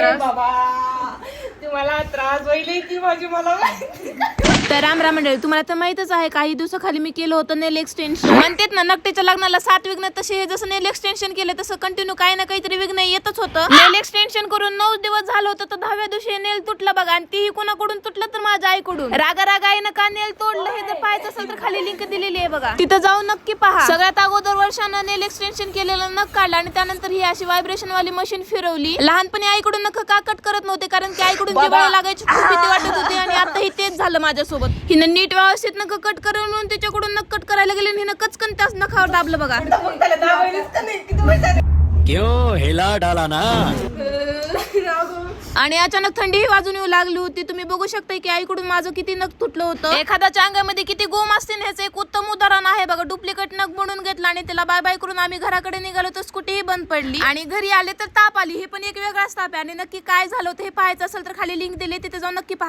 त्रास बाबा तुम्हाला त्रास होईल की माझी मला तर राम मंडळी, तुम्हाला तर माहितच आहे काही दिवसाखाली मी केलं होतं नेल एक्सटेन्शन. म्हणतात ना नकटेच्या लग्नाला 7 विघ्न, तसे हे जसं नेल एक्सटेन्शन केलं तसं कंटिन्यू काही ना काहीतरी विघ्न येतच होतं. नेल एक्सटेन्शन करून 9 दिवस झालं होतं, तर 10व्या दिवशी नेल तुटला बघा. आणि तीही कोणाकडून तुटलं तर माझ्या आईकडून. रागा आईनं का नेल तोडलं हे जर पाहायचं असेल तर खाली लिंक दिलेली आहे बघा, तिथं जाऊन नक्की पहा. सगळ्यात अगोदर वर्षानं नेल एक्सटेन्शन केलेलं नख काढलं आणि त्यानंतर ही अशी व्हायब्रेशन वाली मशीन फिरवली. लहानपणी आईकडून नख का कट करत नव्हते, कारण की आईकडून जिव्हाळा लागायची खूप भीती वाटत होती. आणि आताही तेच झालं माझ्यासोबत. हिनं नीट व्यवस्थित नख कट करून म्हणून तिच्याकडून नख कट करायला गेले, हिनं कचकन त्याच नखावर दाबलं बघा. क्यों हिला डाला ना. आणि अचानक थंडी वाजून येऊ लागली होती. तुम्ही बघू शकता की आईकडून माझं किती नख तुटलं होतं. एखाद्याच्या अंगामध्ये किती गोम असते ह्याचं एक उत्तम उदाहरण आहे बघा. डुप्लिकेट नख बनवून घेतला आणि त्याला बाय बाय करून आम्ही घराकडे निघालो तर स्कूटीही बंद पडली. आणि घरी आले तर ताप आली. हे पण एक वेगळाच ताप आहे. आणि नक्की काय झालं होतं हे पाहायचं असेल तर खाली लिंक दिली, तिथे जाऊन नक्की पहा.